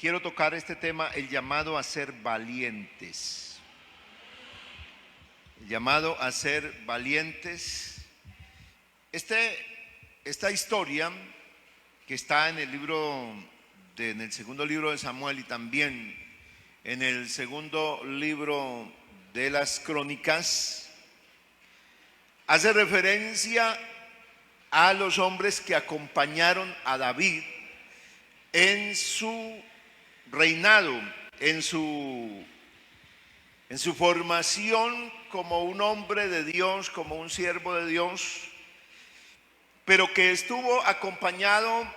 quiero tocar este tema, el llamado a ser valientes. El llamado a ser valientes. Esta historia que está en en el segundo libro de Samuel y también en el segundo libro de las Crónicas, hace referencia a los hombres que acompañaron a David en su reinado, en su formación como un hombre de Dios, como un siervo de Dios, pero que estuvo acompañado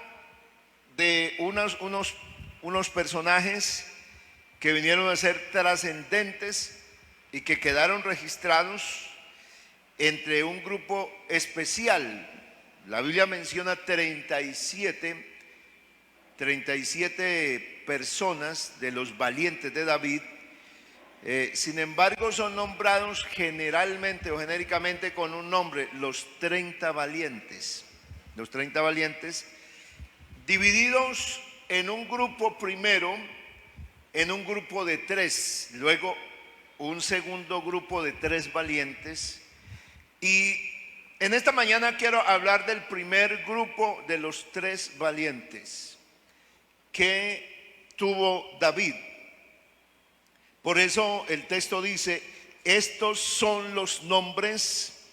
de unos personajes que vinieron a ser trascendentes y que quedaron registrados entre un grupo especial. La Biblia menciona 37 personas de los valientes de David. Sin embargo, son nombrados generalmente o genéricamente con un nombre, los 30 valientes. Los 30 valientes, divididos en un grupo primero, en un grupo de 3, luego un segundo grupo de 3 valientes. Y en esta mañana quiero hablar del primer grupo de los 3 valientes que tuvo David. Por eso el texto dice: estos son los nombres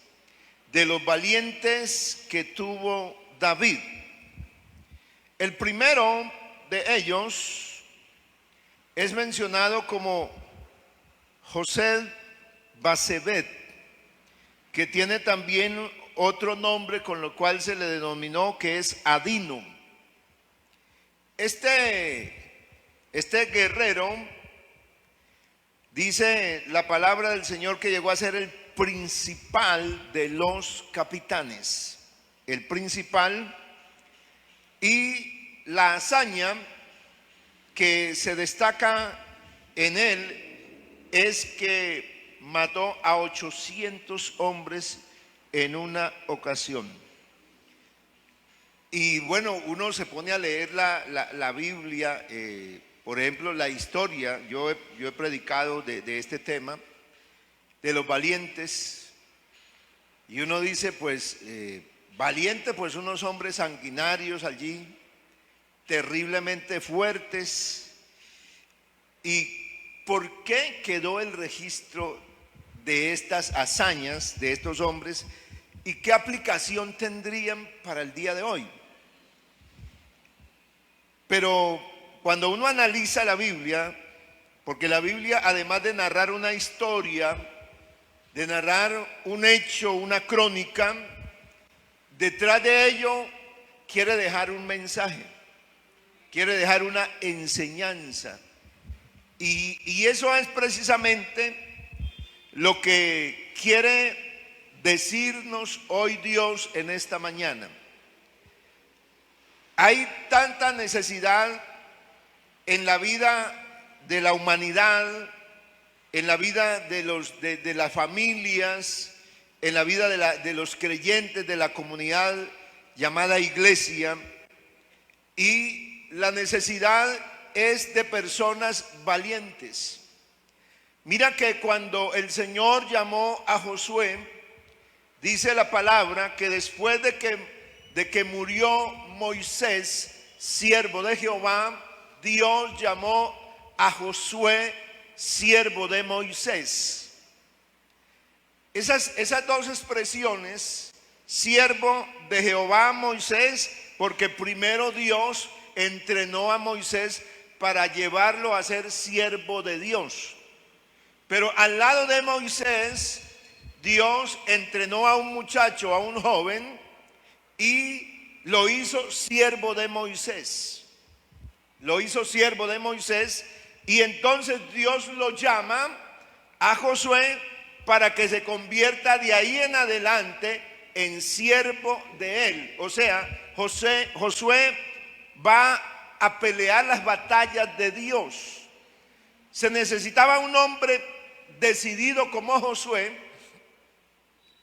de los valientes que tuvo David. El primero de ellos es mencionado como José Basebet, que tiene también otro nombre con lo cual se le denominó, que es Adino. Este guerrero, dice la palabra del Señor, que llegó a ser el principal de los capitanes, el principal. Y la hazaña que se destaca en él es que mató a 800 hombres en una ocasión. Y bueno, uno se pone a leer la Biblia, por ejemplo, la historia. Yo he predicado de este tema, de los valientes, y uno dice, pues, valiente, pues unos hombres sanguinarios allí, terriblemente fuertes. ¿Y por qué quedó el registro de estas hazañas de estos hombres y qué aplicación tendrían para el día de hoy? Pero cuando uno analiza la Biblia, porque la Biblia, además de narrar una historia, de narrar un hecho, una crónica, detrás de ello quiere dejar un mensaje, quiere dejar una enseñanza. Y eso es precisamente lo que quiere decirnos hoy Dios en esta mañana. Hay tanta necesidad en la vida de la humanidad, en la vida de las familias, en la vida de los creyentes, de la comunidad llamada iglesia, y la necesidad es de personas valientes. Mira que cuando el Señor llamó a Josué, dice la palabra que después de que murió Moisés, siervo de Jehová, Dios llamó a Josué, siervo de Moisés. Esas dos expresiones, siervo de Jehová, Moisés, porque primero Dios entrenó a Moisés para llevarlo a ser siervo de Dios. Pero al lado de Moisés, Dios entrenó a un muchacho, a un joven, y lo hizo siervo de Moisés. Lo hizo siervo de Moisés, y entonces Dios lo llama a Josué para que se convierta de ahí en adelante en siervo de él. O sea, Josué va a pelear las batallas de Dios. Se necesitaba un hombre decidido como Josué.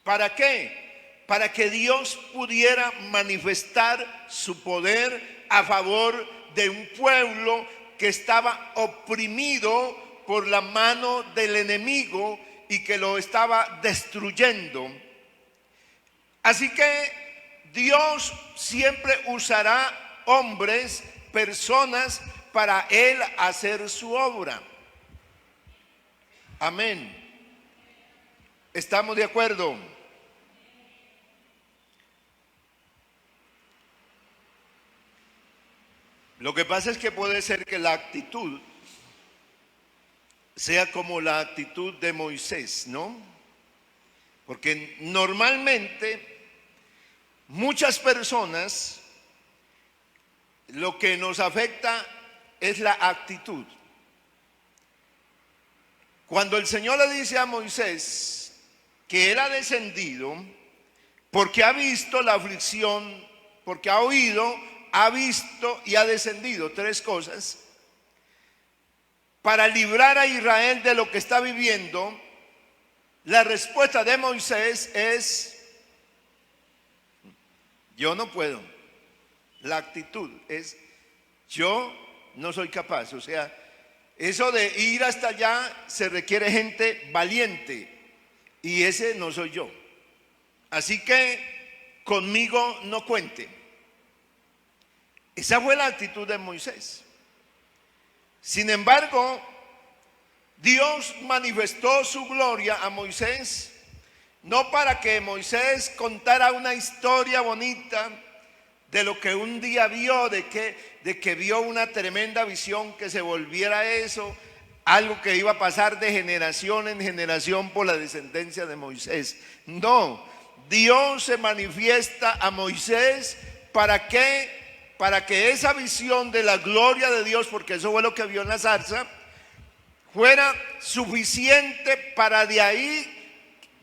¿Para qué? Para que Dios pudiera manifestar su poder a favor de un pueblo que estaba oprimido por la mano del enemigo y que lo estaba destruyendo. Así que Dios siempre usará hombres, personas, para Él hacer su obra. Amén. ¿Estamos de acuerdo? Lo que pasa es que puede ser que la actitud sea como la actitud de Moisés, ¿no? Porque normalmente muchas personas lo que nos afecta es la actitud. Cuando el Señor le dice a Moisés que él ha descendido porque ha visto la aflicción, porque ha oído, ha visto y ha descendido, tres cosas, para librar a Israel de lo que está viviendo, la respuesta de Moisés es: yo no puedo. La actitud es: yo no soy capaz. O sea, eso de ir hasta allá se requiere gente valiente, y ese no soy yo. Así que conmigo no cuente. Esa fue la actitud de Moisés. Sin embargo, Dios manifestó su gloria a Moisés, no para que Moisés contara una historia bonita de lo que un día vio, de que vio una tremenda visión, que se volviera eso algo que iba a pasar de generación en generación por la descendencia de Moisés. No, Dios se manifiesta a Moisés para que esa visión de la gloria de Dios, porque eso fue lo que vio en la zarza, fuera suficiente para de ahí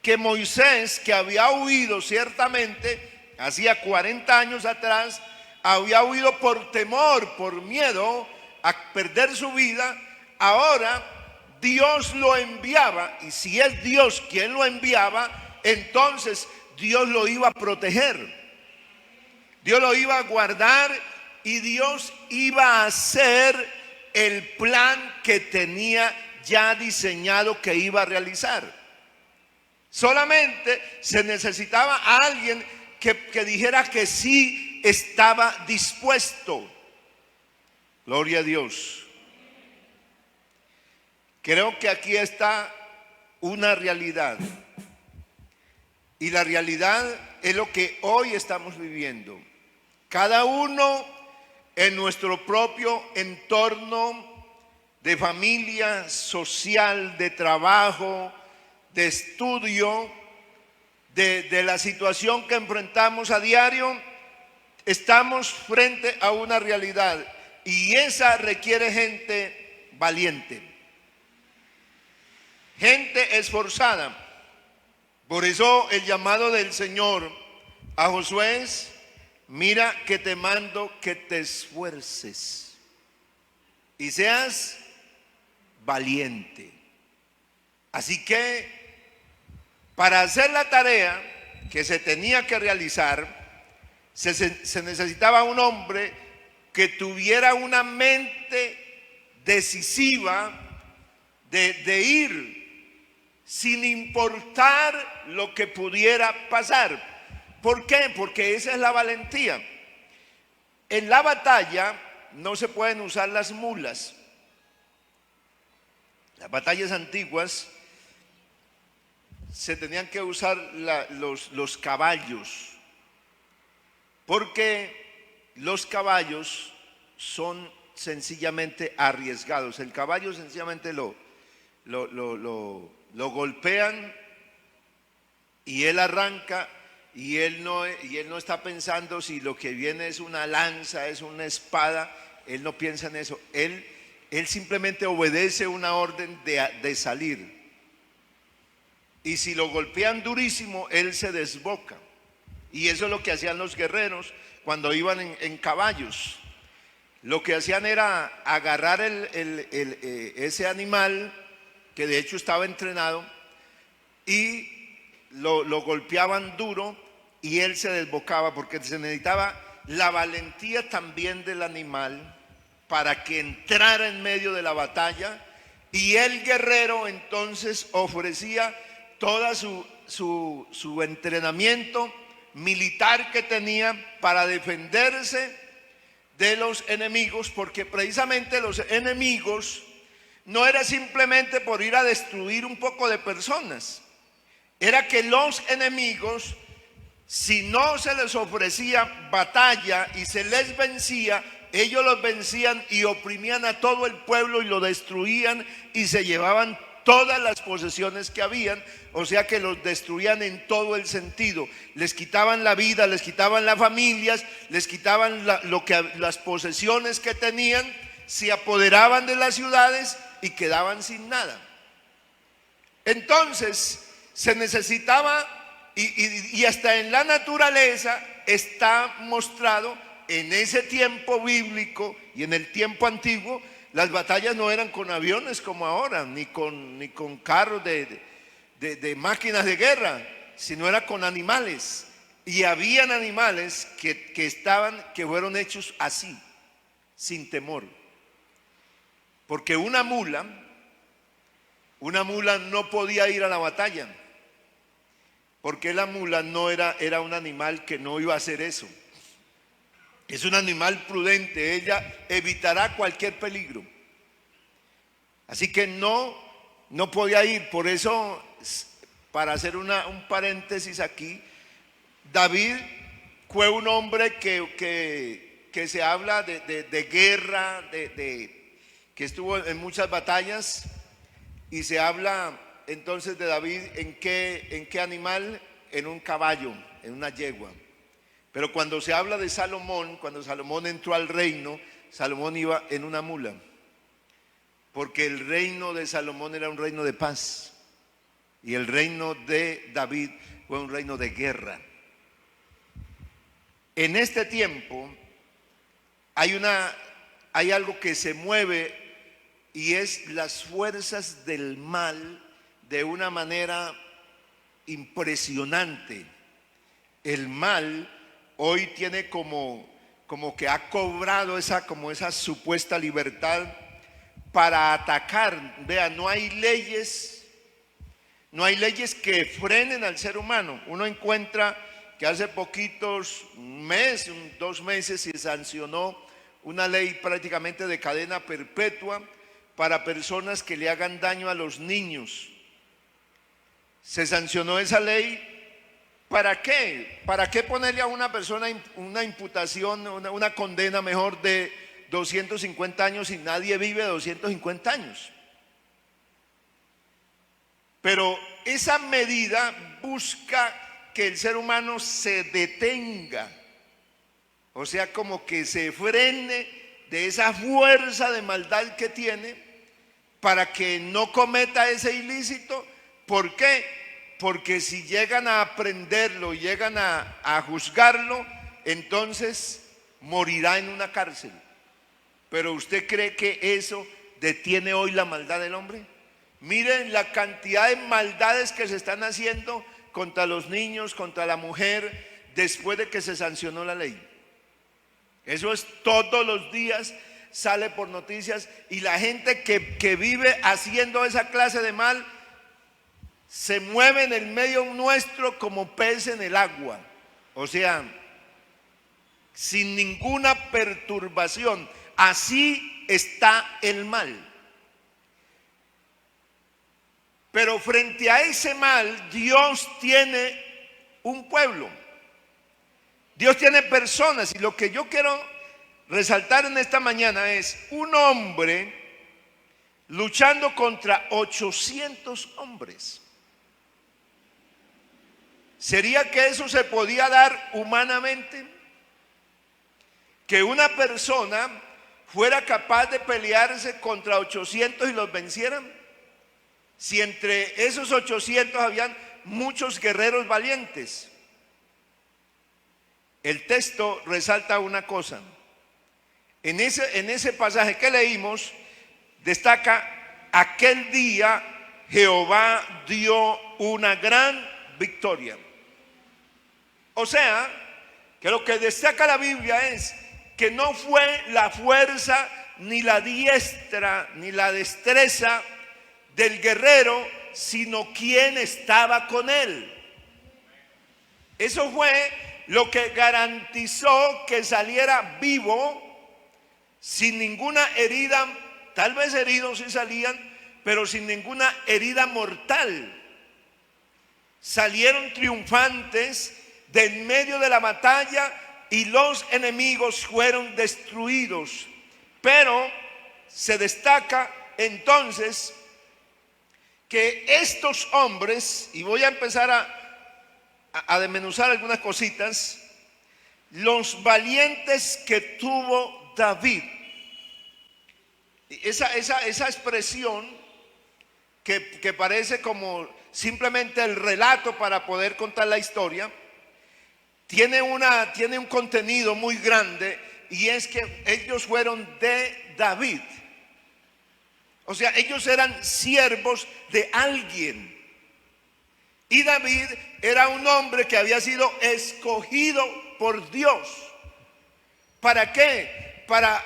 que Moisés, que había huido ciertamente hacía 40 años atrás, había huido por temor, por miedo a perder su vida, ahora Dios lo enviaba, y si es Dios quien lo enviaba, entonces Dios lo iba a proteger. Dios lo iba a guardar y Dios iba a hacer el plan que tenía ya diseñado que iba a realizar. Solamente se necesitaba a alguien que dijera que sí estaba dispuesto. Gloria a Dios. Creo que aquí está una realidad. Y la realidad es lo que hoy estamos viviendo. Cada uno en nuestro propio entorno de familia, social, de trabajo, de estudio, de la situación que enfrentamos a diario, estamos frente a una realidad, y esa requiere gente valiente, gente esforzada. Por eso el llamado del Señor a Josué es: mira que te mando que te esfuerces y seas valiente. Así que para hacer la tarea que se tenía que realizar, se necesitaba un hombre que tuviera una mente decisiva de ir sin importar lo que pudiera pasar. ¿Por qué? Porque esa es la valentía. En la batalla no se pueden usar las mulas. Las batallas antiguas se tenían que usar los caballos, porque los caballos son sencillamente arriesgados. El caballo sencillamente lo golpean y él arranca, y él no está pensando si lo que viene es una lanza, es una espada. Él no piensa en eso. Él simplemente obedece una orden de salir. Y si lo golpean durísimo, él se desboca. Y eso es lo que hacían los guerreros cuando iban en caballos. Lo que hacían era agarrar ese animal, que de hecho estaba entrenado, y lo golpeaban duro, y él se desbocaba, porque se necesitaba la valentía también del animal para que entrara en medio de la batalla, y el guerrero entonces ofrecía toda su entrenamiento militar que tenía para defenderse de los enemigos, porque precisamente los enemigos no era simplemente por ir a destruir un poco de personas, era que los enemigos, si no se les ofrecía batalla y se les vencía, ellos los vencían y oprimían a todo el pueblo y lo destruían y se llevaban todas las posesiones que habían. O sea que los destruían en todo el sentido. Les quitaban la vida, les quitaban las familias, les quitaban las posesiones que tenían, se apoderaban de las ciudades y quedaban sin nada. Entonces se necesitaba, y hasta en la naturaleza está mostrado, en ese tiempo bíblico y en el tiempo antiguo, las batallas no eran con aviones como ahora, ni con carros de máquinas de guerra, sino era con animales. Y habían animales que fueron hechos así, sin temor. Porque una mula no podía ir a la batalla, porque la mula no era un animal que no iba a hacer eso. Es un animal prudente, ella evitará cualquier peligro. Así que no podía ir. Por eso, para hacer un paréntesis aquí, David fue un hombre que se habla de guerra, que estuvo en muchas batallas, y se habla entonces de David en qué animal, en un caballo, en una yegua. Pero cuando se habla de Salomón, cuando Salomón entró al reino, Salomón iba en una mula, porque el reino de Salomón era un reino de paz, y el reino de David fue un reino de guerra. En este tiempo hay algo que se mueve, y es las fuerzas del mal de una manera impresionante. El mal hoy tiene como que ha cobrado esa supuesta libertad para atacar. Vean, no hay leyes que frenen al ser humano. Uno encuentra que hace poquitos meses, 2 meses, se sancionó una ley prácticamente de cadena perpetua para personas que le hagan daño a los niños. Se sancionó esa ley. ¿Para qué? ¿Para qué ponerle a una persona una imputación, una condena mejor de 250 años si nadie vive 250 años? Pero esa medida busca que el ser humano se detenga, o sea, como que se frene de esa fuerza de maldad que tiene, para que no cometa ese ilícito. ¿Por qué? Porque si llegan a aprenderlo, llegan a juzgarlo, entonces morirá en una cárcel. Pero ¿usted cree que eso detiene hoy la maldad del hombre? Miren la cantidad de maldades que se están haciendo contra los niños, contra la mujer, después de que se sancionó la ley. Eso es todos los días, sale por noticias, y la gente que vive haciendo esa clase de mal se mueve en el medio nuestro como pez en el agua, o sea, sin ninguna perturbación. Así está el mal. Pero frente a ese mal, Dios tiene un pueblo, Dios tiene personas, y lo que yo quiero resaltar en esta mañana es un hombre luchando contra 800 hombres. ¿Sería que eso se podía dar humanamente? Que una persona fuera capaz de pelearse contra 800 y los vencieran. Si entre esos 800 habían muchos guerreros valientes. El texto resalta una cosa. En ese pasaje que leímos, destaca: aquel día Jehová dio una gran victoria. O sea, que lo que destaca la Biblia es que no fue la fuerza ni la diestra, ni la destreza del guerrero, sino quien estaba con él. Eso fue lo que garantizó que saliera vivo, sin ninguna herida. Tal vez heridos sí salían, pero sin ninguna herida mortal. Salieron triunfantes de en medio de la batalla y los enemigos fueron destruidos. Pero se destaca entonces que estos hombres, y voy a empezar a desmenuzar algunas cositas, los valientes que tuvo David. Esa expresión que parece como simplemente el relato para poder contar la historia, tiene un contenido muy grande, y es que ellos fueron de David. O sea, ellos eran siervos de alguien. Y David era un hombre que había sido escogido por Dios. ¿Para qué? Para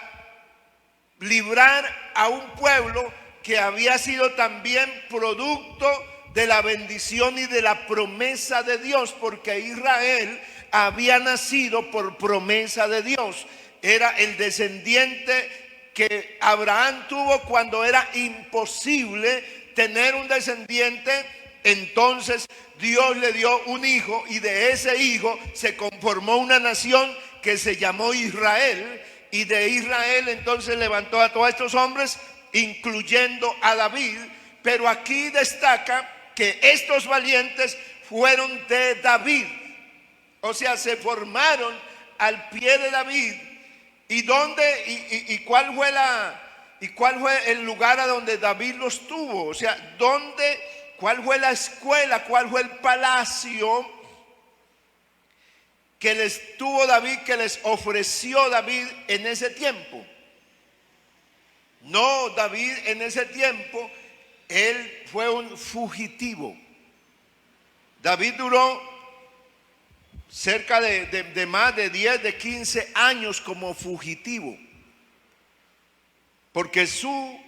librar a un pueblo que había sido también producto de la bendición y de la promesa de Dios, porque Israel había nacido por promesa de Dios. Era el descendiente que Abraham tuvo cuando era imposible tener un descendiente. Entonces Dios le dio un hijo, y de ese hijo se conformó una nación que se llamó Israel. Y de Israel entonces levantó a todos estos hombres, incluyendo a David. Pero aquí destaca que estos valientes fueron de David. O sea, se formaron al pie de David. ¿Y cuál fue el lugar a donde David los tuvo? O sea, ¿cuál fue la escuela? ¿Cuál fue el palacio que les tuvo David, que les ofreció David en ese tiempo? No, David en ese tiempo, él fue un fugitivo. David duró cerca de más de 10, de 15 años como fugitivo, porque su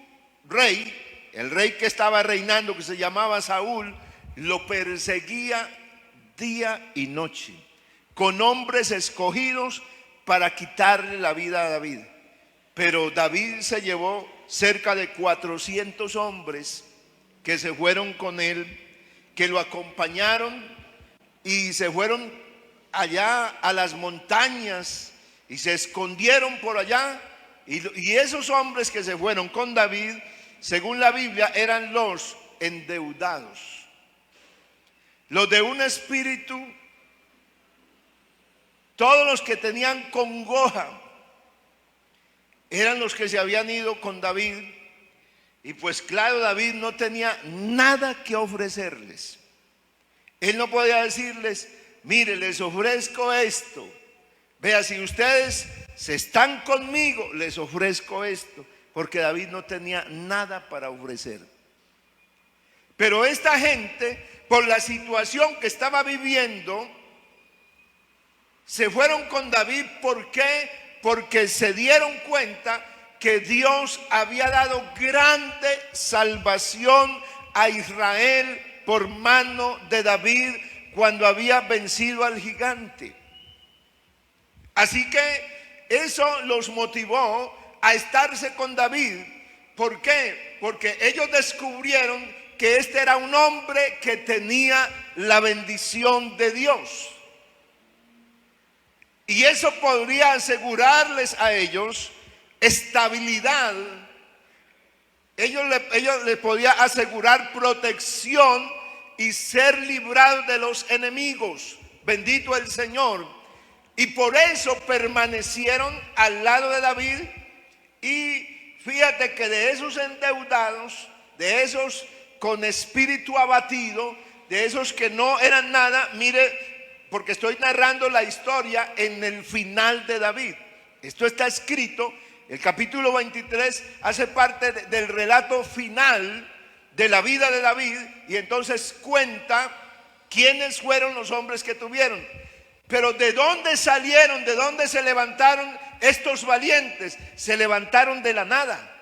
rey, el rey que estaba reinando, que se llamaba Saúl, lo perseguía día y noche, con hombres escogidos para quitarle la vida a David. Pero David se llevó cerca de 400 hombres que se fueron con él, que lo acompañaron, y se fueron allá a las montañas y se escondieron por allá. Y esos hombres que se fueron con David, según la Biblia, eran los endeudados, los de un espíritu, todos los que tenían congoja eran los que se habían ido con David. Y pues claro, David no tenía nada que ofrecerles. Él no podía decirles: mire, les ofrezco esto. Vea, si ustedes se están conmigo, les ofrezco esto. Porque David no tenía nada para ofrecer. Pero esta gente, por la situación que estaba viviendo, se fueron con David. ¿Por qué? Porque se dieron cuenta que Dios había dado grande salvación a Israel por mano de David cuando había vencido al gigante. Así que eso los motivó a estarse con David. ¿Por qué? Porque ellos descubrieron que este era un hombre que tenía la bendición de Dios. Y eso podría asegurarles a ellos estabilidad. Ellos les podía asegurar protección y ser librados de los enemigos. Bendito el Señor. Y por eso permanecieron al lado de David. Y fíjate que de esos endeudados, de esos con espíritu abatido, de esos que no eran nada, mire, porque estoy narrando la historia en el final de David. Esto está escrito, el capítulo 23 hace parte del relato final de la vida de David, y entonces cuenta quiénes fueron los hombres que tuvieron. Pero de dónde salieron, de dónde se levantaron estos valientes se levantaron de la nada.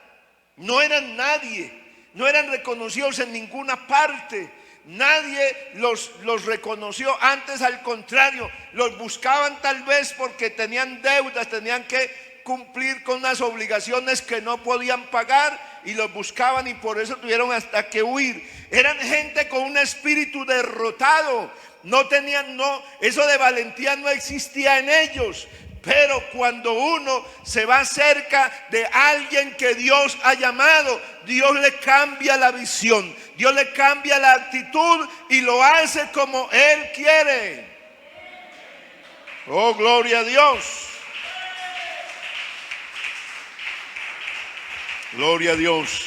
No eran nadie, no eran reconocidos en ninguna parte. Nadie los reconoció, antes al contrario, los buscaban tal vez porque tenían deudas, tenían que cumplir con unas obligaciones que no podían pagar y los buscaban y por eso tuvieron hasta que huir. Eran gente con un espíritu derrotado, eso de valentía no existía en ellos. Pero cuando uno se va cerca de alguien que Dios ha llamado, Dios le cambia la visión, Dios le cambia la actitud y lo hace como Él quiere. Oh, gloria a Dios. Gloria a Dios.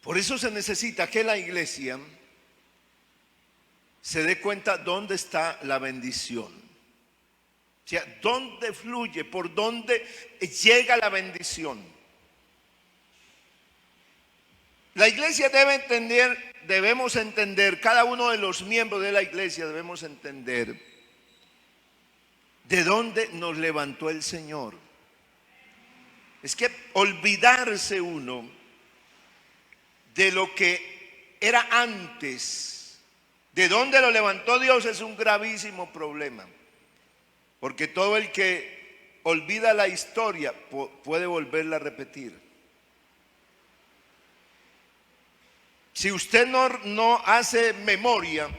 Por eso se necesita que la iglesia se dé cuenta dónde está la bendición. O sea, dónde fluye, por dónde llega la bendición. La iglesia debemos entender, cada uno de los miembros de la iglesia debemos entender de dónde nos levantó el Señor. Es que olvidarse uno de lo que era antes, de dónde lo levantó Dios, es un gravísimo problema. Porque todo el que olvida la historia puede volverla a repetir. Si usted no hace memoria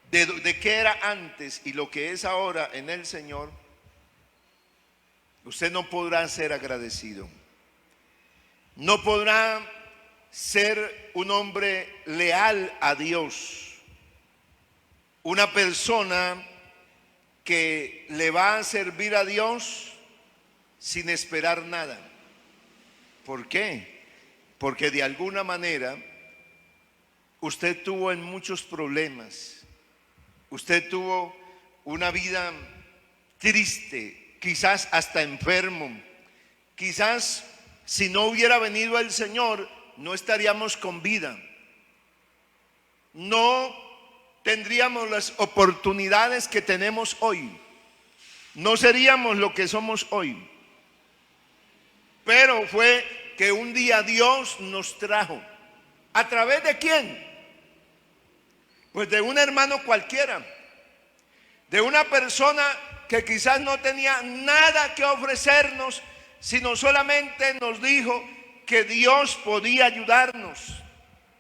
de qué era antes y lo que es ahora en el Señor, usted no podrá ser agradecido. No podrá ser un hombre leal a Dios. Una persona que le va a servir a Dios sin esperar nada. ¿Por qué? Porque de alguna manera usted tuvo en muchos problemas. Usted tuvo una vida triste, quizás hasta enfermo. Quizás si no hubiera venido el Señor, no estaríamos con vida. No tendríamos las oportunidades que tenemos hoy. No seríamos lo que somos hoy. Pero fue que un día Dios nos trajo. ¿A través de quién? Pues de un hermano cualquiera. De una persona que quizás no tenía nada que ofrecernos, sino solamente nos dijo que Dios podía ayudarnos.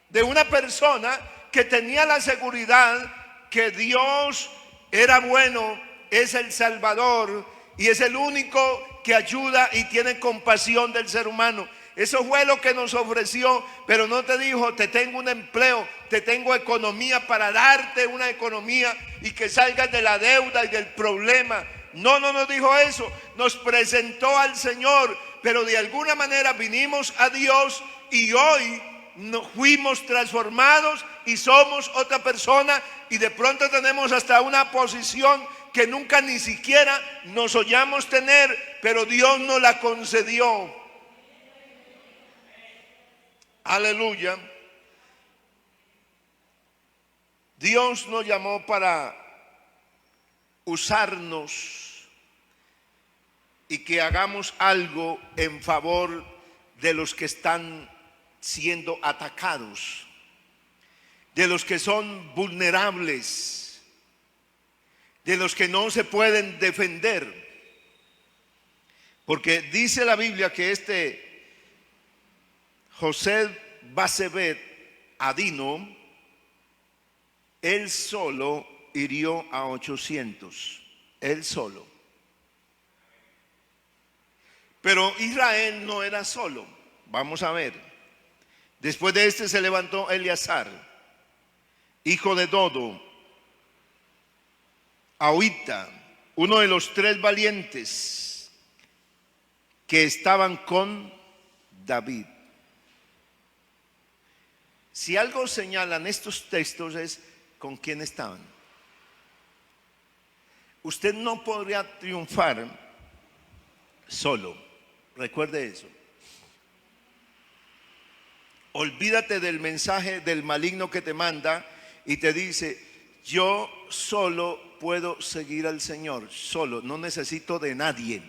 De una persona que tenía la seguridad que Dios era bueno, es el Salvador y es el único que ayuda y tiene compasión del ser humano. Eso fue lo que nos ofreció, pero no te dijo: te tengo un empleo, te tengo economía para darte una economía y que salgas de la deuda y del problema. No nos dijo eso, nos presentó al Señor, pero de alguna manera vinimos a Dios y hoy nos fuimos transformados y somos otra persona y de pronto tenemos hasta una posición que nunca ni siquiera nos soñamos tener, pero Dios nos la concedió. Aleluya. Dios nos llamó para usarnos y que hagamos algo en favor de los que están siendo atacados, de los que son vulnerables, de los que no se pueden defender. Porque dice la Biblia que José Basebet Adino, él solo hirió a 800, él solo. Pero Israel no era solo. Vamos a ver. Después de se levantó Eleazar, hijo de Dodo, Ahita, uno de los 3 valientes que estaban con David. Si algo señalan estos textos es con quién estaban. Usted no podría triunfar solo. Recuerde eso. Olvídate del mensaje del maligno que te manda y te dice: yo solo puedo seguir al Señor, solo, no necesito de nadie.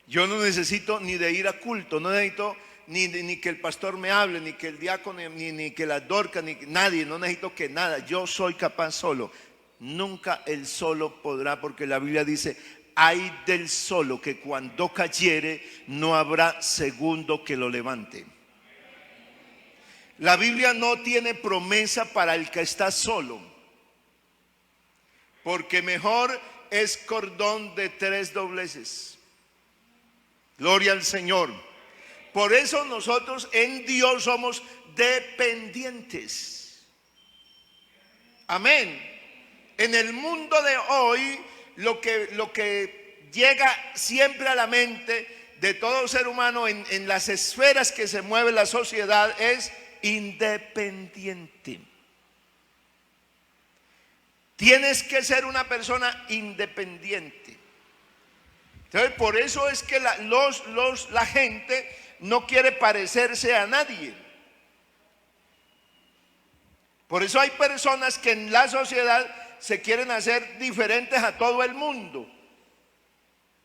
Yo no necesito ni de ir a culto, no necesito ni que el pastor me hable, ni que el diácono, ni que la Dorca, ni nadie, no necesito que nada, yo soy capaz solo. Nunca el solo podrá, porque la Biblia dice: ay del solo, que cuando cayere no habrá segundo que lo levante. La Biblia no tiene promesa para el que está solo, porque mejor es cordón de 3 dobleces. Gloria al Señor. Por eso nosotros en Dios somos dependientes. Amén. En el mundo de hoy, lo que llega siempre a la mente de todo ser humano en las esferas que se mueve la sociedad es independiente. Tienes que ser una persona independiente. Entonces, por eso es que la gente no quiere parecerse a nadie. Por eso hay personas que en la sociedad se quieren hacer diferentes a todo el mundo.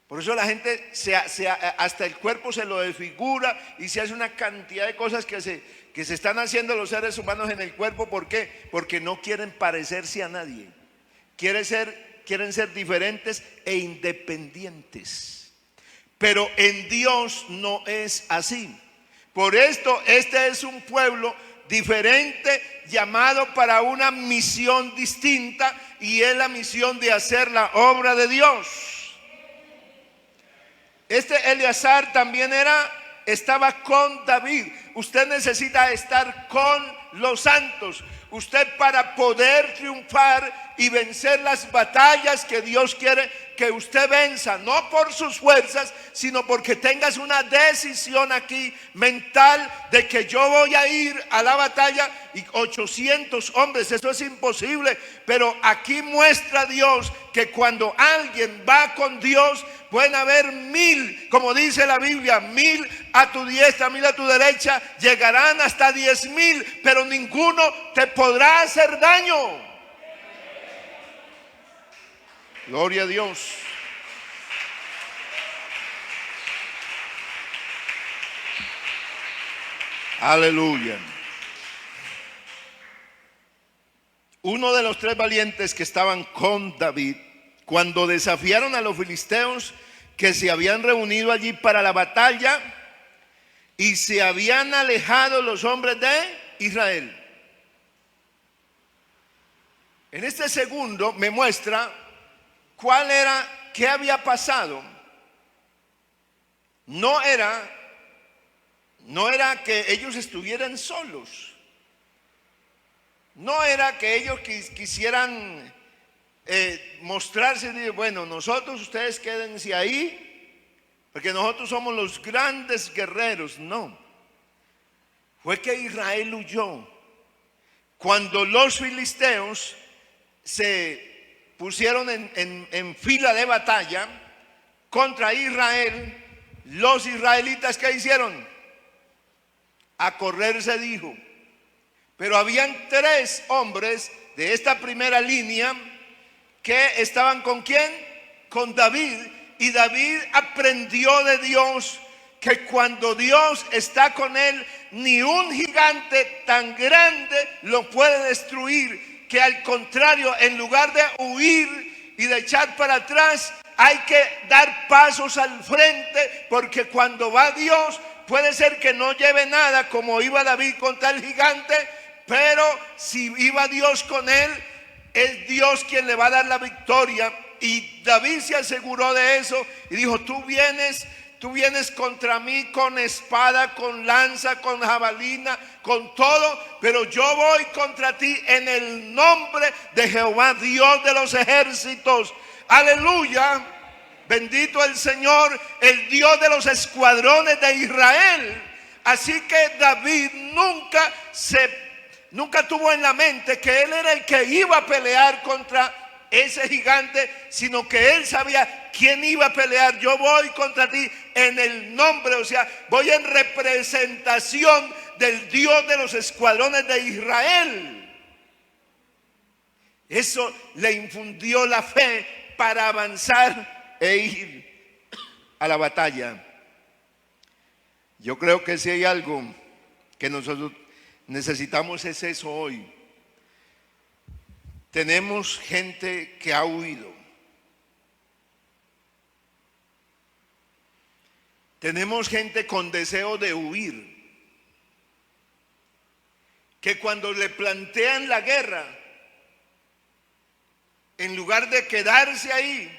Por eso la gente hasta el cuerpo se lo desfigura y se hace una cantidad de cosas que se están haciendo los seres humanos en el cuerpo. ¿Por qué? Porque no quieren parecerse a nadie. Quieren ser diferentes e independientes. Pero en Dios no es así. Por esto, este es un pueblo diferente, llamado para una misión distinta, y es la misión de hacer la obra de Dios. Este Eleazar también estaba con David. Usted necesita estar con los santos. Usted, para poder triunfar y vencer las batallas que Dios quiere que usted venza, no por sus fuerzas, sino porque tengas una decisión aquí mental de que yo voy a ir a la batalla y 800 hombres, eso es imposible. Pero aquí muestra Dios que cuando alguien va con Dios, pueden haber 1000, como dice la Biblia, 1000 a tu diestra, 1000 a tu derecha, llegarán hasta 10,000, pero ninguno te podrá hacer daño. Gloria a Dios. Aleluya. Uno de los 3 valientes que estaban con David, cuando desafiaron a los filisteos que se habían reunido allí para la batalla y se habían alejado los hombres de Israel. En este segundo me muestra qué había pasado. No era que ellos estuvieran solos. No era que ellos quisieran mostrarse y decir: bueno, nosotros, ustedes quédense ahí, porque nosotros somos los grandes guerreros. No. Fue que Israel huyó. Cuando los filisteos se pusieron en fila de batalla contra Israel, los israelitas, ¿qué hicieron? A correr se dijo. Pero habían 3 hombres de esta primera línea que estaban ¿con quién? Con David. Y David aprendió de Dios que cuando Dios está con él, ni un gigante tan grande lo puede destruir. Que al contrario, en lugar de huir y de echar para atrás, hay que dar pasos al frente, porque cuando va Dios, puede ser que no lleve nada como iba David contra el gigante, pero si iba Dios con él, es Dios quien le va a dar la victoria. Y David se aseguró de eso y dijo: tú vienes contra mí con espada, con lanza, con jabalina, con todo, pero yo voy contra ti en el nombre de Jehová, Dios de los ejércitos. Aleluya. Bendito el Señor, el Dios de los escuadrones de Israel. Así que David nunca tuvo en la mente que él era el que iba a pelear contra ese gigante, sino que él sabía quién iba a pelear. Yo voy contra ti en el nombre, o sea, voy en representación del Dios de los escuadrones de Israel. Eso le infundió la fe para avanzar e ir a la batalla. Yo creo que si hay algo que nosotros necesitamos es eso hoy. Tenemos gente que ha huido. Tenemos gente con deseo de huir, que cuando le plantean la guerra, en lugar de quedarse ahí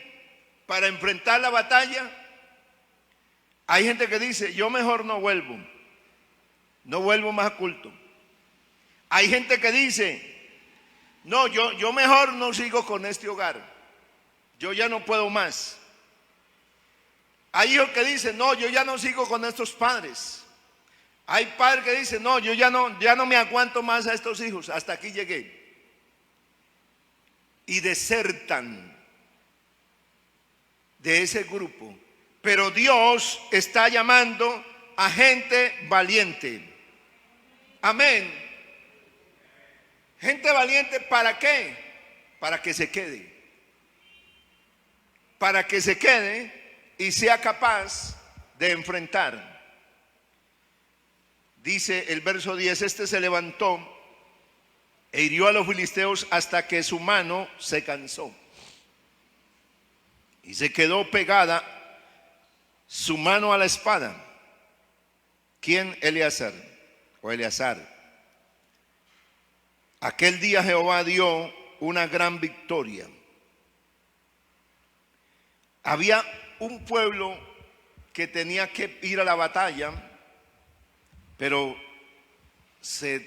para enfrentar la batalla, hay gente que dice, yo mejor no vuelvo más a culto. Hay gente que dice, no, yo mejor no sigo con este hogar, yo ya no puedo más. Hay hijos que dicen, no, yo ya no sigo con estos padres. Hay padres que dicen, no, yo ya no me aguanto más a estos hijos, hasta aquí llegué. Y desertan de ese grupo. Pero Dios está llamando a gente valiente. Amén. Gente valiente, ¿para qué? Para que se quede. Para que se quede y sea capaz de enfrentar. Dice el verso 10, este se levantó e hirió a los filisteos hasta que su mano se cansó. Y se quedó pegada su mano a la espada. ¿Quién? Eleazar. Aquel día Jehová dio una gran victoria. Había un pueblo que tenía que ir a la batalla, pero se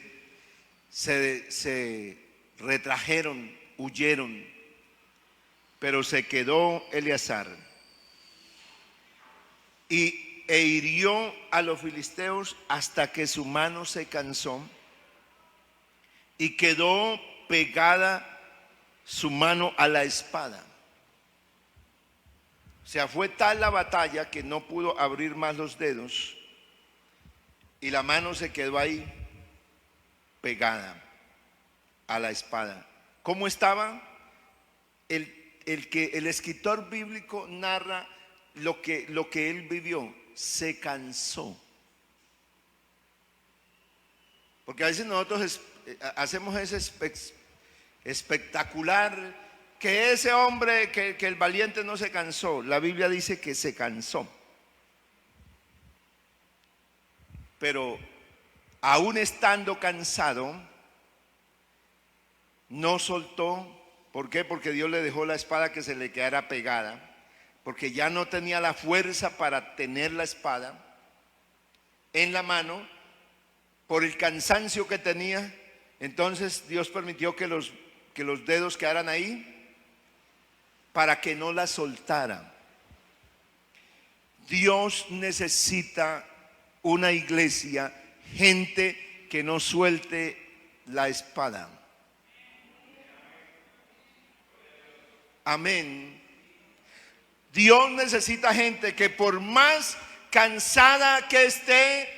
retrajeron, huyeron, pero se quedó Eleazar e hirió a los filisteos hasta que su mano se cansó y quedó pegada su mano a la espada. O sea, fue tal la batalla que no pudo abrir más los dedos y la mano se quedó ahí pegada a la espada. ¿Cómo estaba? El escritor bíblico narra lo que él vivió. Se cansó. Porque a veces nosotros hacemos ese espectacular, que ese hombre, que el valiente no se cansó. La Biblia dice que se cansó. Pero aún estando cansado, no soltó. ¿Por qué? Porque Dios le dejó la espada que se le quedara pegada, porque ya no tenía la fuerza para tener la espada en la mano por el cansancio que tenía. Entonces Dios permitió que los dedos quedaran ahí para que no la soltara. Dios necesita una iglesia, gente que no suelte la espada. Amén. Dios necesita gente que por más cansada que esté,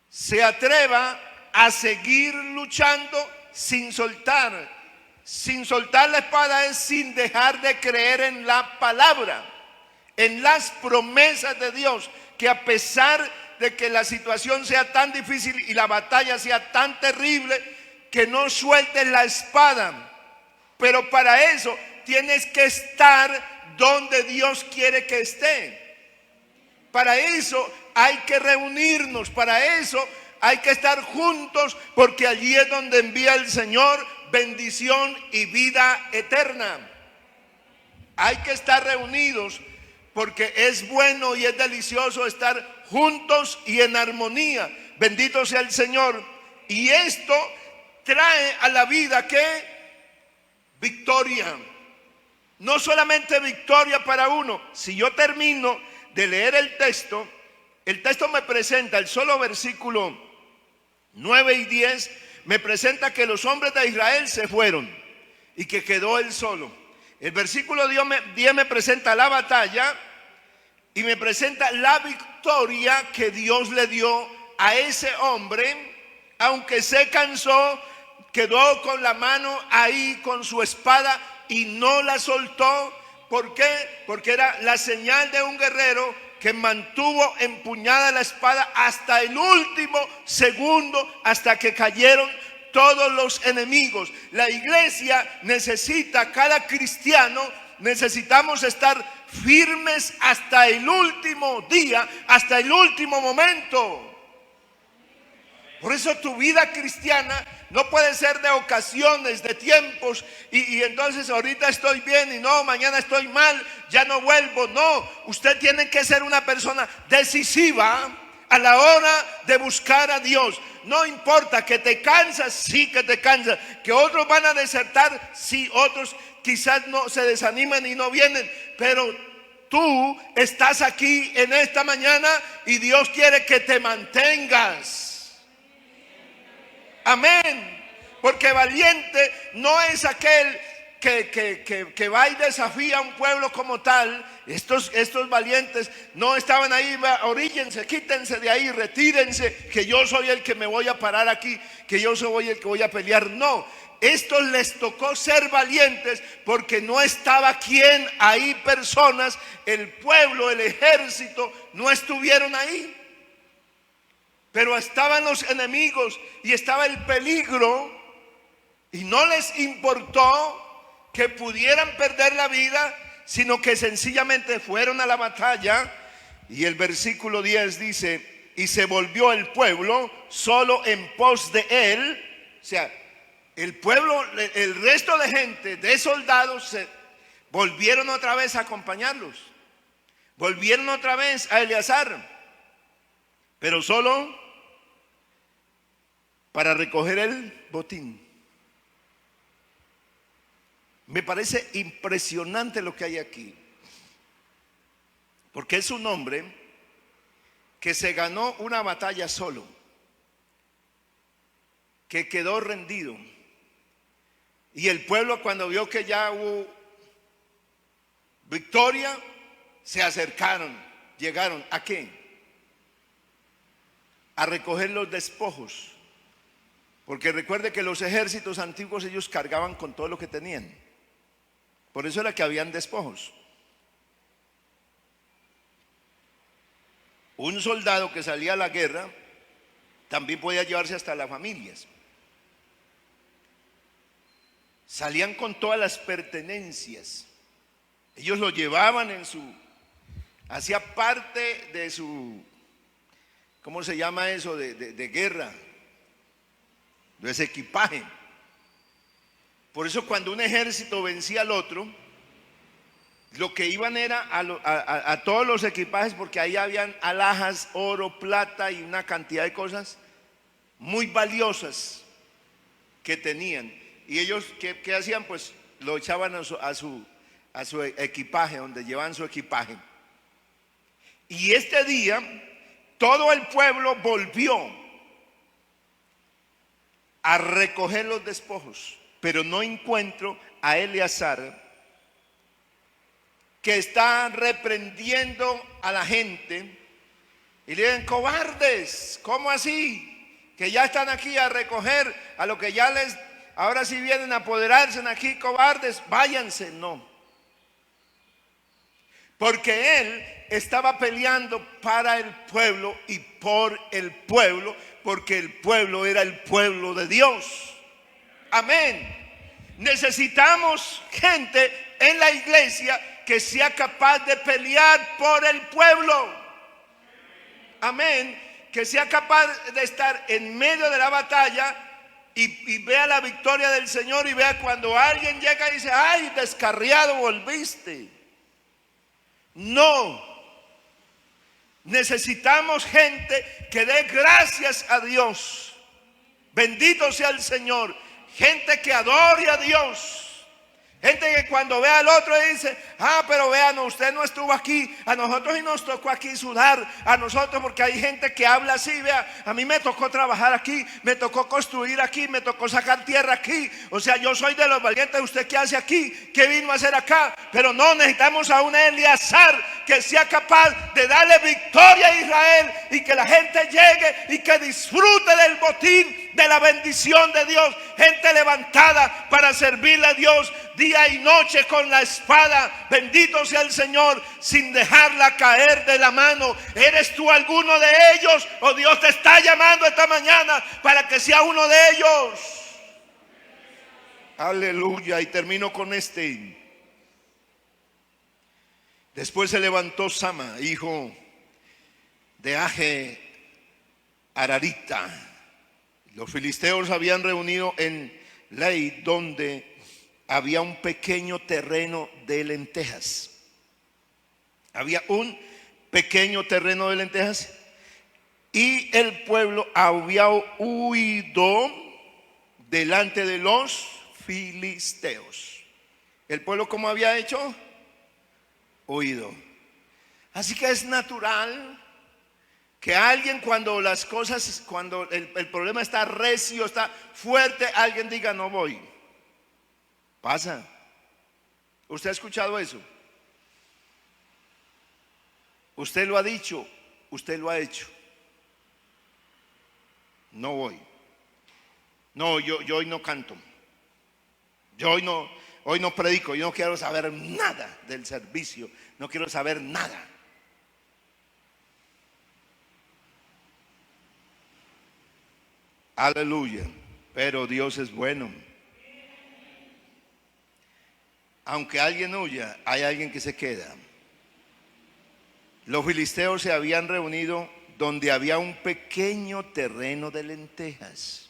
se atreva a seguir luchando sin soltar. Sin soltar la espada es sin dejar de creer en la palabra, en las promesas de Dios, que a pesar de que la situación sea tan difícil y la batalla sea tan terrible, que no sueltes la espada. Pero para eso tienes que estar donde Dios quiere que esté. Para eso hay que reunirnos, para eso hay que estar juntos, porque allí es donde envía el Señor bendición y vida eterna. Hay que estar reunidos porque es bueno y es delicioso estar juntos y en armonía. Bendito sea el Señor. Y esto trae a la vida ¿qué? Victoria. No solamente victoria para uno. Si yo termino de leer el texto me presenta el solo versículo 9 y 10, me presenta que los hombres de Israel se fueron y que quedó él solo. El versículo 10 me presenta la batalla y me presenta la victoria que Dios le dio a ese hombre, aunque se cansó, quedó con la mano ahí con su espada y no la soltó. ¿Por qué? Porque era la señal de un guerrero que mantuvo empuñada la espada hasta el último segundo, hasta que cayeron todos los enemigos. La iglesia necesita, cada cristiano, necesitamos estar firmes hasta el último día, hasta el último momento. Por eso tu vida cristiana no puede ser de ocasiones, de tiempos, y entonces ahorita estoy bien y no, mañana estoy mal, ya no vuelvo. No, usted tiene que ser una persona decisiva a la hora de buscar a Dios. No importa que te cansas, sí que te cansas, que otros van a desertar, sí, otros quizás no se desaniman y no vienen, pero tú estás aquí en esta mañana y Dios quiere que te mantengas. Amén. Porque valiente no es aquel que va y desafía a un pueblo como tal. Estos valientes no estaban ahí, oríllense, quítense de ahí, retírense, que yo soy el que me voy a parar aquí, que yo soy el que voy a pelear. No, estos les tocó ser valientes porque no estaba quien ahí, personas, el pueblo, el ejército, no estuvieron ahí. Pero estaban los enemigos y estaba el peligro, y no les importó que pudieran perder la vida, sino que sencillamente fueron a la batalla. Y el versículo 10 dice: y se volvió el pueblo solo en pos de él. O sea, el pueblo, el resto de gente, de soldados, se volvieron otra vez a acompañarlos, volvieron otra vez a Eleazar, pero solo para recoger el botín. Me parece impresionante lo que hay aquí, porque es un hombre que se ganó una batalla solo, que quedó rendido, y el pueblo, cuando vio que ya hubo victoria, se acercaron. Llegaron ¿a qué? A recoger los despojos. Porque recuerde que los ejércitos antiguos, ellos cargaban con todo lo que tenían. Por eso era que habían despojos. Un soldado que salía a la guerra también podía llevarse hasta las familias. Salían con todas las pertenencias. Ellos lo llevaban hacía parte de su, ¿cómo se llama eso? De guerra. De ese equipaje. Por eso cuando un ejército vencía al otro, lo que iban era a todos los equipajes, porque ahí habían alhajas, oro, plata y una cantidad de cosas muy valiosas que tenían. Y ellos, ¿qué hacían? Pues lo echaban a su equipaje, donde llevaban su equipaje. Y este día todo el pueblo volvió a recoger los despojos, pero no encuentro a Eleazar, que está reprendiendo a la gente y le dicen: cobardes, ¿cómo así? Que ya están aquí a recoger a lo que ya ahora sí vienen a apoderarse aquí, cobardes, váyanse. No, porque él estaba peleando para el pueblo y por el pueblo, porque el pueblo era el pueblo de Dios. Amén. Necesitamos gente en la iglesia que sea capaz de pelear por el pueblo. Amén. Que sea capaz de estar en medio de la batalla y vea la victoria del Señor, y vea cuando alguien llega y dice: ay, descarriado volviste. No. Necesitamos gente que dé gracias a Dios. Bendito sea el Señor. Gente que adore a Dios, Gente que cuando ve al otro dice, pero vean, usted no estuvo aquí, a nosotros y nos tocó aquí sudar, a nosotros, porque hay gente que habla así, vea, a mí me tocó trabajar aquí, me tocó construir aquí, me tocó sacar tierra aquí, o sea, yo soy de los valientes. ¿Usted qué hace aquí? ¿Qué vino a hacer acá? Pero no, necesitamos a un Eleazar que sea capaz de darle victoria a Israel y que la gente llegue y que disfrute del botín, de la bendición de Dios. Gente levantada para servirle a Dios día y noche con la espada. Bendito sea el Señor, sin dejarla caer de la mano. ¿Eres tú alguno de ellos? ¿O Dios te está llamando esta mañana para que sea uno de ellos? Aleluya. Y termino con este. Después se levantó Sama, hijo de Age Ararita. Los filisteos habían reunido en Lei, donde había un pequeño terreno de lentejas. Había un pequeño terreno de lentejas y el pueblo había huido delante de los filisteos. ¿El pueblo cómo había hecho? Huido. Así que es natural que alguien, cuando las cosas, cuando el problema está recio, está fuerte, alguien diga no voy. Pasa. ¿Usted ha escuchado eso? Usted lo ha dicho, usted lo ha hecho. No voy. No, yo hoy no canto. Yo hoy no predico. Yo no quiero saber nada del servicio. No quiero saber nada. Aleluya. Pero Dios es bueno. Aunque alguien huya, hay alguien que se queda. Los filisteos se habían reunido donde había un pequeño terreno de lentejas.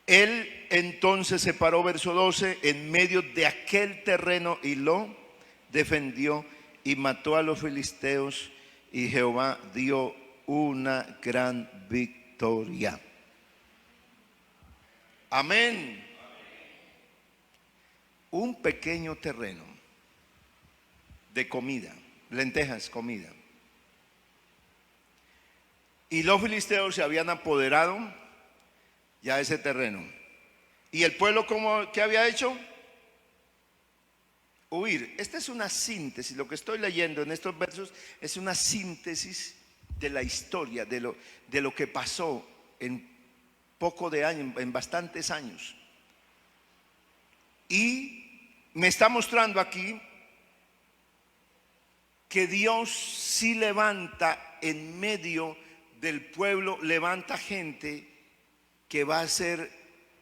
Él entonces se paró, verso 12, en medio de aquel terreno y lo defendió y mató a los filisteos, y Jehová dio una gran victoria. Amén. Un pequeño terreno de comida, lentejas, comida. Y los filisteos se habían apoderado ya de ese terreno. ¿Y el pueblo qué había hecho? Huir. Esta es una síntesis. Lo que estoy leyendo en estos versos es una síntesis de la historia, de lo que pasó en poco de años, en bastantes años. Y me está mostrando aquí que Dios sí levanta en medio del pueblo, levanta gente que va a ser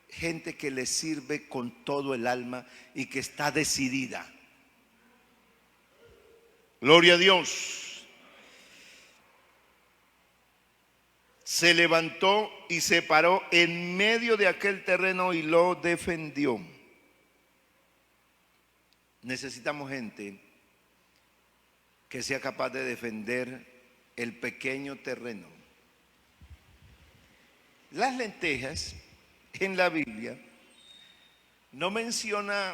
gente que le sirve con todo el alma y que está decidida. Gloria a Dios. Se levantó y se paró en medio de aquel terreno y lo defendió. Necesitamos gente que sea capaz de defender el pequeño terreno. Las lentejas en la Biblia no menciona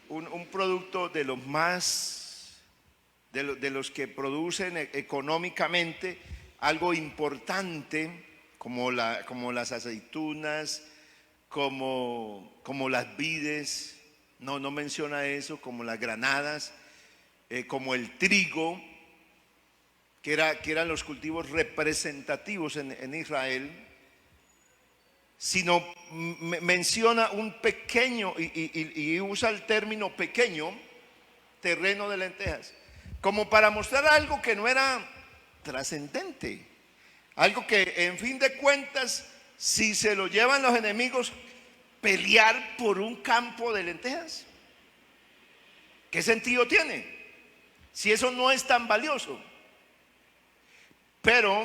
un producto de los más, de los que producen económicamente algo importante, como las aceitunas, como las vides. No menciona eso, como las granadas, como el trigo, que eran los cultivos representativos en Israel, sino menciona un pequeño, y usa el término pequeño, terreno de lentejas, como para mostrar algo que no era trascendente, algo que en fin de cuentas, si se lo llevan los enemigos, pelear por un campo de lentejas, ¿qué sentido tiene? Si eso no es tan valioso. Pero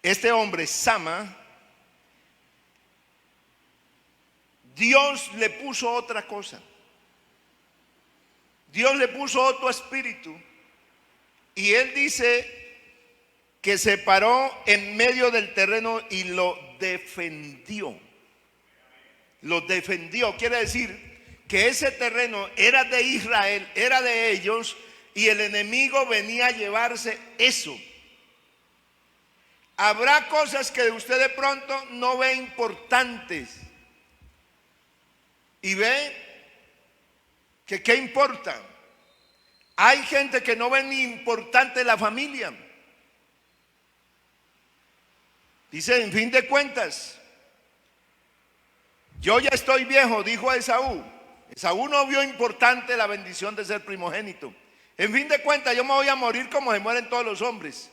este hombre, Sama, Dios le puso otra cosa. Dios le puso otro espíritu. Y él dice que se paró en medio del terreno y lo defendió. los defendió. Quiere decir que ese terreno era de Israel, era de ellos, y el enemigo venía a llevarse eso. Habrá cosas que usted de pronto no ve importantes y ve que qué importa. Hay gente que no ve ni importante la familia. Dice, en fin de cuentas, yo ya estoy viejo, dijo a Esaú. Esaú no vio importante la bendición de ser primogénito. En fin de cuentas, yo me voy a morir como se mueren todos los hombres.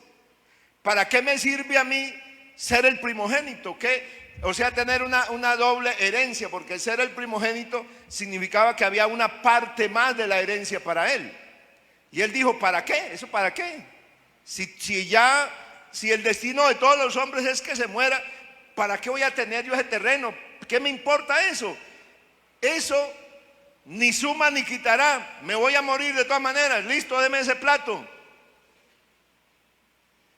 ¿Para qué me sirve a mí ser el primogénito? ¿Qué? O sea, tener una doble herencia, porque ser el primogénito significaba que había una parte más de la herencia para él. Y él dijo, ¿para qué? ¿Eso para qué? Si el destino de todos los hombres es que se muera, ¿para qué voy a tener yo ese terreno? ¿Qué me importa eso? Eso ni suma ni quitará. Me voy a morir de todas maneras. Listo, deme ese plato.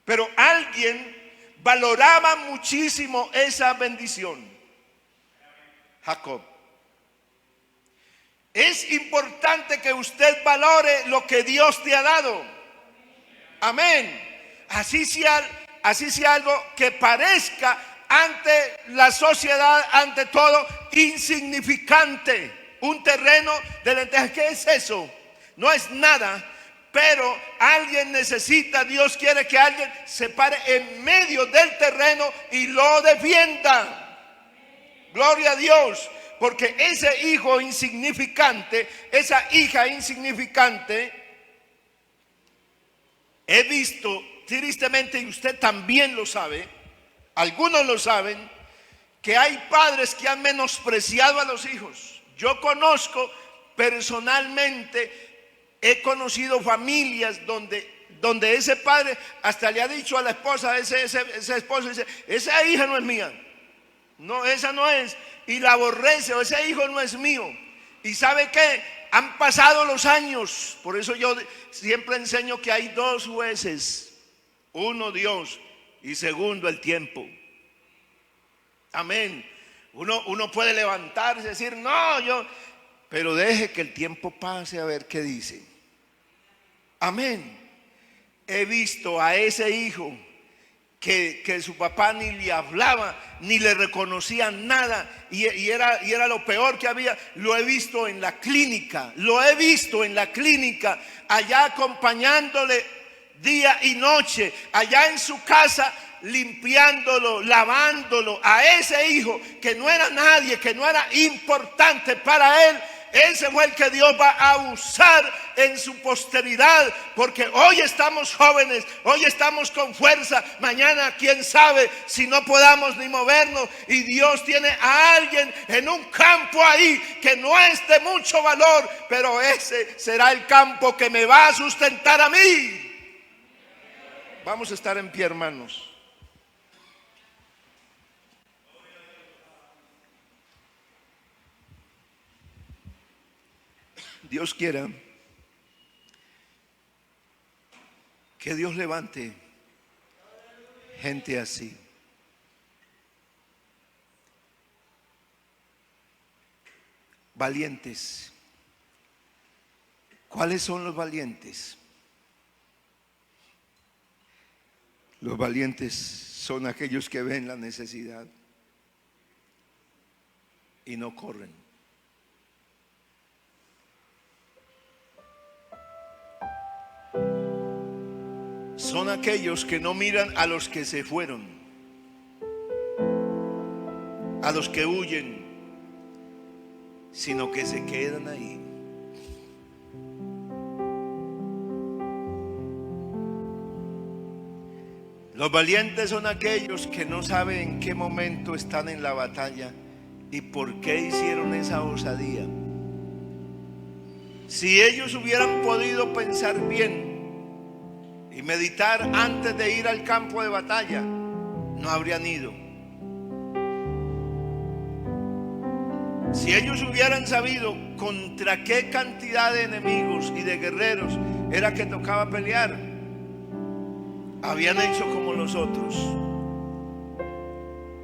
Pero alguien valoraba muchísimo esa bendición. Jacob. Es importante que usted valore lo que Dios te ha dado. Amén. Así sea algo que parezca ante la sociedad, ante todo, insignificante. Un terreno de lentejas, ¿qué es eso? No es nada. Pero alguien necesita, Dios quiere que alguien se pare en medio del terreno y lo defienda. Gloria a Dios, porque ese hijo insignificante, esa hija insignificante, he visto tristemente, y usted también lo sabe, algunos lo saben, que hay padres que han menospreciado a los hijos. Yo conozco personalmente, he conocido familias donde ese padre hasta le ha dicho a la esposa, ese esposo dice, esa hija no es mía, no, esa no es, y la aborrece, o ese hijo no es mío. Y ¿sabe qué? Han pasado los años. Por eso yo siempre enseño que hay dos jueces, uno Dios y segundo el tiempo. Amén. Uno puede levantarse y decir, no, pero deje que el tiempo pase a ver qué dice. Amén. He visto a ese hijo que su papá ni le hablaba, ni le reconocía nada, y era lo peor que había. Lo he visto en la clínica, allá acompañándole día y noche, allá en su casa, limpiándolo, lavándolo. A ese hijo que no era nadie, que no era importante para él, ese fue el que Dios va a usar en su posteridad, porque hoy estamos jóvenes, hoy estamos con fuerza, mañana quién sabe si no podamos ni movernos, y Dios tiene a alguien en un campo ahí que no es de mucho valor, pero ese será el campo que me va a sustentar a mí. Vamos a estar en pie, hermanos. Dios quiera que Dios levante gente así. Valientes. ¿Cuáles son los valientes? Los valientes son aquellos que ven la necesidad y no corren. Son aquellos que no miran a los que se fueron, a los que huyen, sino que se quedan ahí. Los valientes son aquellos que no saben en qué momento están en la batalla y por qué hicieron esa osadía. Si ellos hubieran podido pensar bien y meditar antes de ir al campo de batalla, no habrían ido. Si ellos hubieran sabido contra qué cantidad de enemigos y de guerreros era que tocaba pelear, habían hecho como los otros,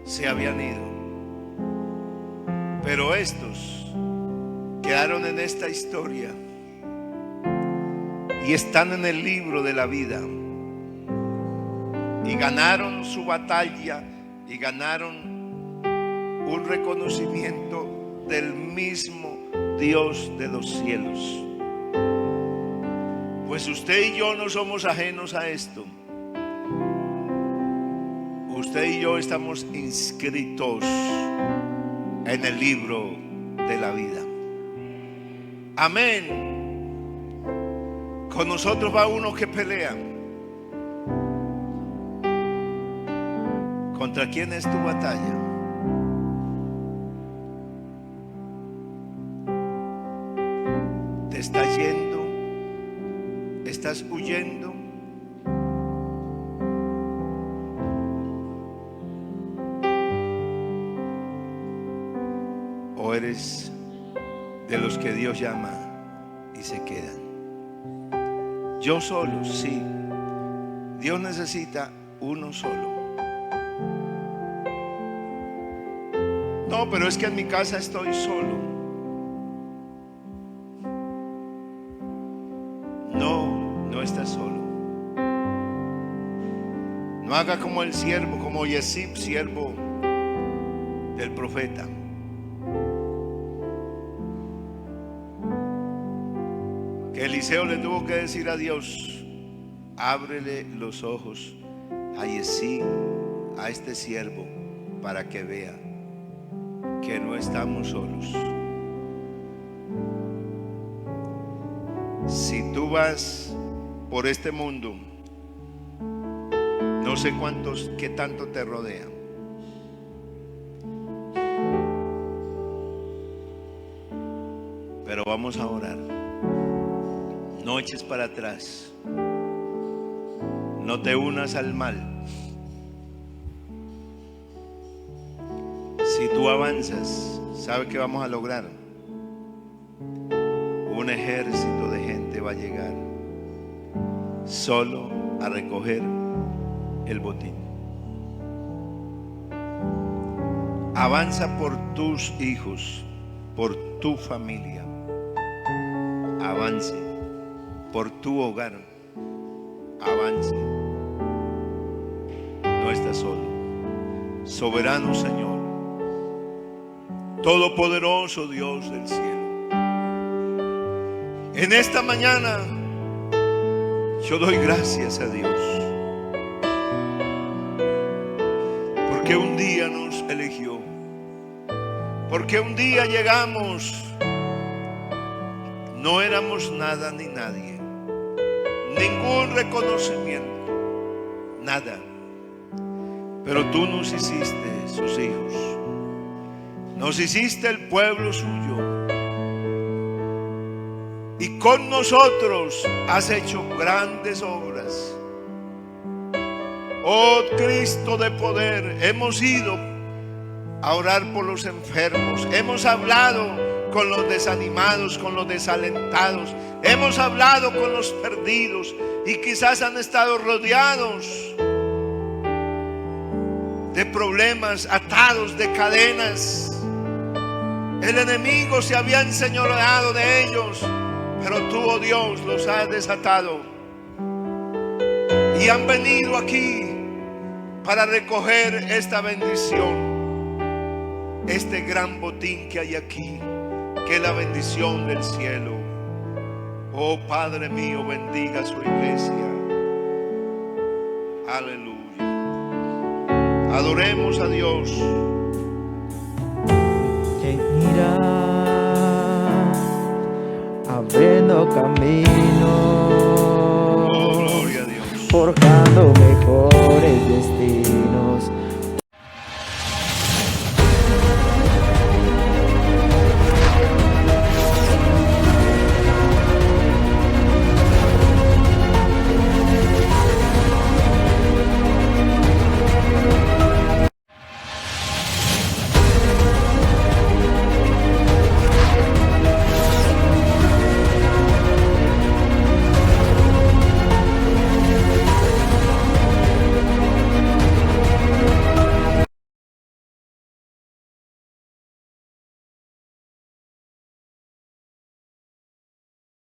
se habían ido. Pero estos quedaron en esta historia y están en el libro de la vida, y ganaron su batalla y ganaron un reconocimiento del mismo Dios de los cielos. Pues usted y yo no somos ajenos a esto. Usted y yo estamos inscritos en el libro de la vida. Amén. Con nosotros va uno que pelea. ¿Contra quién es tu batalla? ¿Te está yendo? ¿Estás huyendo? ¿O eres de los que Dios llama y se quedan? Yo solo, sí. Dios necesita uno solo. No, pero es que en mi casa estoy solo. No estás solo. No haga como el siervo, como Yesib, siervo del profeta. Que Eliseo le tuvo que decir a Dios: ábrele los ojos a Yesib, a este siervo, para que vea que no estamos solos. Si tú vas por este mundo, no sé qué tanto te rodean, pero vamos a orar. No eches para atrás, no te unas al mal. Si tú avanzas, ¿sabe qué vamos a lograr? Un ejército de gente va a llegar solo a recoger el botín. Avanza por tus hijos, por tu familia. Avance por tu hogar. Avance. No estás solo. Soberano Señor, todopoderoso Dios del cielo, en esta mañana yo doy gracias a Dios, porque un día nos eligió, porque un día llegamos, no éramos nada ni nadie, ningún reconocimiento, nada, pero tú nos hiciste sus hijos, nos hiciste el pueblo suyo, y con nosotros has hecho grandes obras. Oh Cristo de poder, hemos ido a orar por los enfermos, hemos hablado con los desanimados, con los desalentados, hemos hablado con los perdidos, y quizás han estado rodeados de problemas, atados de cadenas. El enemigo se había enseñoreado de ellos, pero tú, oh Dios, los has desatado y han venido aquí para recoger esta bendición, este gran botín que hay aquí, que es la bendición del cielo. Oh Padre mío, bendiga su iglesia. Aleluya. Adoremos a Dios. Que irá abriendo camino, Oh, gloria a Dios. forjando mejores destinos